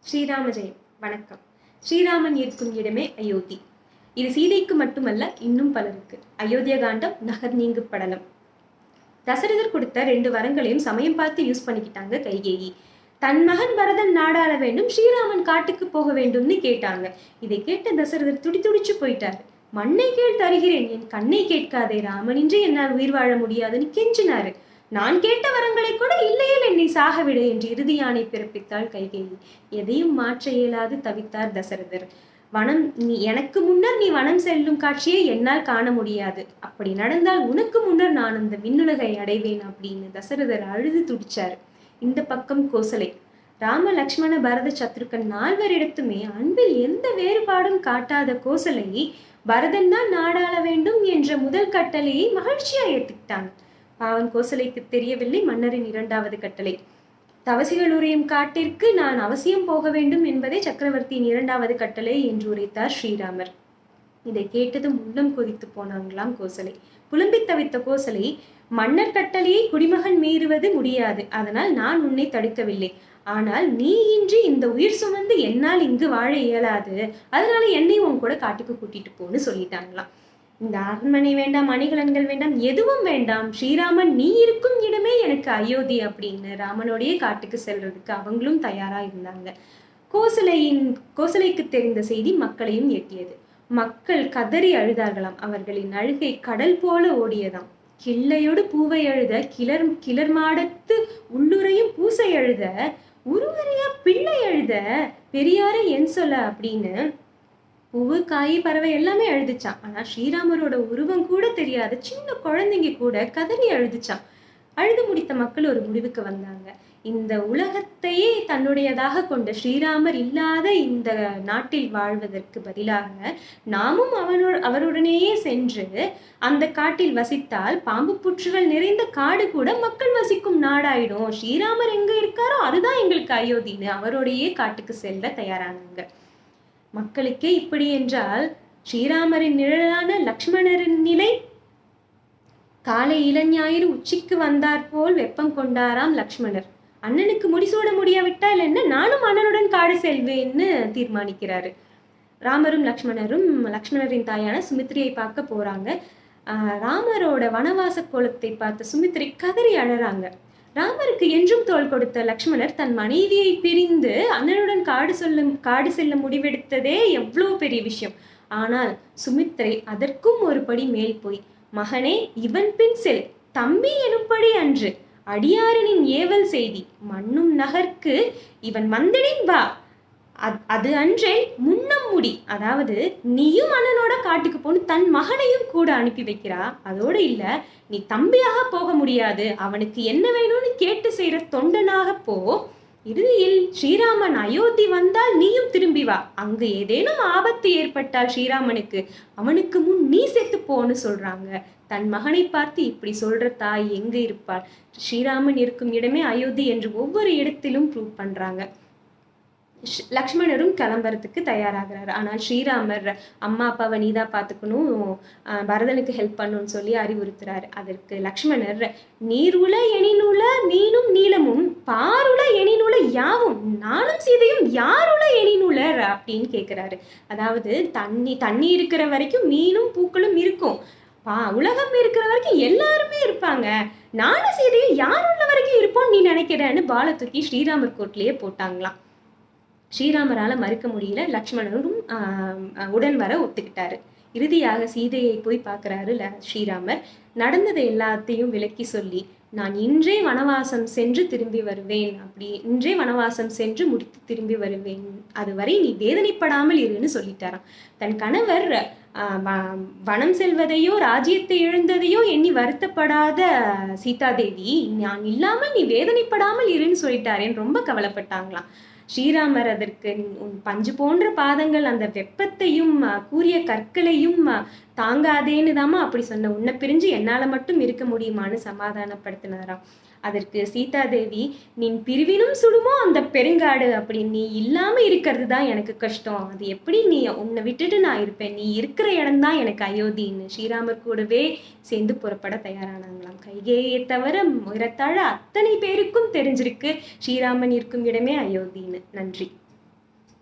ஸ்ரீராம ஜெயம். வணக்கம். ஸ்ரீராமன் இருக்கும் இடமே அயோத்தி. இது சீதைக்கு மட்டுமல்ல, இன்னும் பலருக்கு. அயோத்திய காண்டம் நகர் நீங்கு படலம். தசரதர் கொடுத்த 2 வரங்களையும் சமயம் பார்த்து யூஸ் பண்ணிக்கிட்டாங்க கைகேயி. தன் மகன் பரதன் நாடாள வேண்டும், ஸ்ரீராமன் காட்டுக்கு போக வேண்டும்னு கேட்டாங்க. இதை கேட்ட தசரதர் துடிச்சு போயிட்டாரு. மண்ணை கீழ் தருகிறேன், என் கண்ணை கேட்காதே, ராமனின்றி என்னால் உயிர் வாழ முடியாதுன்னு கெஞ்சினாரு. நான் கேட்ட வரங்களை கூட இல்லையே என்னை சாகவிடு என்று இறுதி ஆணை பிறப்பித்தாள் கைகேயி. எதையும் மாற்ற இயலாது தவித்தார் தசரதர். எனக்கு முன்னர் நீ வனம் செல்லும் காட்சியை என்னால் காண முடியாது. அப்படி நடந்தால் உனக்கு முன்னர் நான் அந்த விண்ணுலகை அடைவேன் அப்படின்னு தசரதர் அழுது துடிச்சாரு. இந்த பக்கம் கோசலை. ராம லக்ஷ்மண பரத சத்ருக்கன் 4 இடத்துமே அன்பில் எந்த வேறுபாடும் காட்டாத கோசலை பரதன் தான் நாடாள வேண்டும் என்ற முதல் கட்டளையை மகிழ்ச்சியா ஏற்றுக்கிட்டாங்க. பாவன் கோசலைக்கு தெரியவில்லை மன்னரின் 2வது கட்டளை. தவசிகள் உரையும் காட்டிற்கு நான் அவசியம் போக வேண்டும் என்பதே சக்கரவர்த்தியின் 2வது கட்டளை என்று உரைத்தார் ஸ்ரீராமர். இதை கேட்டதும் உள்ளம் கொதித்து போனாங்களாம் கோசலை. புலம்பி தவித்த கோசலை, மன்னர் கட்டளையை குடிமகன் மீறுவது முடியாது, அதனால் நான் உன்னை தடுக்கவில்லை. ஆனால் நீ இன்றி இந்த உயிர் சுமந்து என்னால் இங்கு வாழ இயலாது, அதனால என்னை உன் கூட காட்டுக்கு கூட்டிட்டு போன்னு சொல்லிட்டாங்களாம். இந்த அரண்மனை வேண்டாம், அணிகலன்கள் வேண்டாம், எதுவும் வேண்டாம், ஸ்ரீராமன் நீ இருக்கும் இடமே எனக்கு அயோத்தி அப்படின்னு ராமனோடைய காட்டுக்கு செல்றதுக்கு அவங்களும் தயாரா இருந்தாங்க. கோசலைக்கு தெரிந்த செய்தி மக்களையும் எட்டியது. மக்கள் கதறி அழுதார்களாம். அவர்களின் அழுகை கடல் போல ஓடியதாம். கிள்ளையோடு பூவை அழுத கிளர் மாடத்து உள்ளுரையும் பூசை அழுத உருவரையா பிள்ளை அழுத பெரியாரை என் சொல்ல அப்படின்னு பூவு காய் பறவை எல்லாமே அழுதுச்சான். ஆனா ஸ்ரீராமரோட உருவம் கூட தெரியாத சின்ன குழந்தைங்க கூட கதறி அழுதுச்சான். அழுது முடித்த மக்கள் ஒரு முடிவுக்கு வந்தாங்க. இந்த உலகத்தையே தன்னுடையதாக கொண்ட ஸ்ரீராமர் இல்லாத இந்த நாட்டில் வாழ்வதற்கு பதிலாக நாமும் அவருடனேயே சென்று அந்த காட்டில் வசித்தால் பாம்பு புற்றுகள் நிறைந்த காடு கூட மக்கள் வசிக்கும் நாடாயிடும். ஸ்ரீராமர் எங்க இருக்காரோ அதுதான் எங்களுக்கு அயோத்தின்னு அவரோடையே காட்டுக்கு செல்ல தயாரானாங்க. மக்களுக்கே இப்படி என்றால் ஸ்ரீராமரின் நிழலான லக்ஷ்மணரின் நிலை? காலை இளஞாயிறு உச்சிக்கு வந்தார் போல் வெப்பம் கொண்டாராம் லக்ஷ்மணர். அண்ணனுக்கு முடிசூட முடியாவிட்டால் என்ன, நானும் அண்ணனுடன் காடு செல்வேன்னு தீர்மானிக்கிறாரு. ராமரும் லக்ஷ்மணரின் தாயான சுமித்ரியை பார்க்க போறாங்க. ராமரோட வனவாச கோலத்தை பார்த்த சுமித்ரி கதறி அழறாங்க. ராமருக்கு என்றும் தோள் கொடுத்த லக்ஷ்மணர் தன் மனைவியை பிரிந்து அண்ணனுடன் காடு செல்ல முடிவெடுத்ததே எவ்வளவு பெரிய விஷயம். ஆனால் சுமித்ரை அதற்கும் ஒரு படி மேல் போய், மகனே இவன் பின் செல், தம்பி எனும்படி அன்று, அடியாரனின் ஏவல் செய்தி, மண்ணும் நகர்க்கு இவன் வந்தடின் வா, அது அன்றே முன்னம் முடி. அதாவது நீயும் அண்ணனோட காட்டுக்கு போன்னு தன் மகனையும் கூட அனுப்பி வைக்கிறா. அதோடு இல்ல, நீ தம்பியாக போக முடியாது, அவனுக்கு என்ன வேணும்னு கேட்டு செய்யற தொண்டனாக போ. இறுதியில் ஸ்ரீராமன் அயோத்தி வந்தால் நீயும் திரும்பி வா. அங்கு ஏதேனும் ஆபத்து ஏற்பட்டால் ஸ்ரீராமனுக்கு, அவனுக்கு முன் நீ செத்து போன்னு சொல்றாங்க. தன் மகனை பார்த்து இப்படி சொல்ற தாய் எங்க இருப்பாள்? ஸ்ரீராமன் இருக்கும் இடமே அயோத்தி என்று ஒவ்வொரு இடத்திலும் ப்ரூவ் பண்றாங்க. லக்ஷ்மணரும் கிளம்புறதுக்கு தயாராகிறாரு. ஆனால் ஸ்ரீராமர் அம்மா அப்பாவை நீதான் பார்த்துக்கணும், பரதனுக்கு ஹெல்ப் பண்ணணும்னு சொல்லி அறிவுறுத்துறாரு. அதற்கு லக்ஷ்மணர், நீருள எனினுள மீனும் நீளமும், பாருள எனினுள யாவும், நானும் சீதையும் யாருள எனினுளர் அப்படின்னு கேட்கிறாரு. அதாவது தண்ணி இருக்கிற வரைக்கும் மீனும் பூக்களும் இருக்கும், உலகம் இருக்கிற வரைக்கும் எல்லாருமே இருப்பாங்க, நானும் சீதையும் யார் உள்ள வரைக்கும் இருப்போம் நீ நினைக்கிறேன்னு பால தூக்கி ஸ்ரீராமர் கோட்லயே போட்டாங்களாம். ஸ்ரீராமரால மறுக்க முடியல. லக்ஷ்மணரும் உடன் வர ஒத்துக்கிட்டாரு. இறுதியாக சீதையை போய் பார்க்கிறாரு ஸ்ரீராமர். நடந்ததை எல்லாத்தையும் விளக்கி சொல்லி, நான் இன்றே வனவாசம் சென்று திரும்பி வருவேன், இன்றே வனவாசம் சென்று முடித்து திரும்பி வருவேன், அதுவரை நீ வேதனைப்படாமல் இருன்னு சொல்லிட்டாராம். தன் கணவர் வனம் செல்வதையோ ராஜ்யத்தை இழந்ததையோ எண்ணி வருத்தப்படாத சீதாதேவி, நான் இல்லாமல் நீ வேதனைப்படாமல் இருன்னு சொல்லிட்டாரேன்னு ரொம்ப கவலைப்பட்டாங்களாம். ஸ்ரீராமர் அதற்கு, உன் பஞ்சு போன்ற பாதங்கள் அந்த வெப்பத்தையும் கூரிய கற்களையும் தாங்காதேன்னு தாமா அப்படி சொன்ன, உன்னை பிரிஞ்சு என்னால மட்டும் இருக்க முடியுமான்னு சமாதானப்படுத்தினாராம். அதற்கு சீதாதேவி, நீ பிரிவினும் சுடுமோ அந்த பெருங்காடு, அப்படி நீ இல்லாம இருக்கிறது தான் எனக்கு கஷ்டம், அது எப்படி உன்னை விட்டுட்டு நான் இருப்பேன், நீ இருக்கிற இடம்தான் எனக்கு அயோத்தின்னு ஸ்ரீராமர் கூடவே சேர்ந்து புறப்பட தயாரானாங்களாம். கைகேயை தவிர முரத்தாழ அத்தனை பேருக்கும் தெரிஞ்சிருக்கு ஸ்ரீராமன் இருக்கும் இடமே அயோத்தின்னு. நன்றி.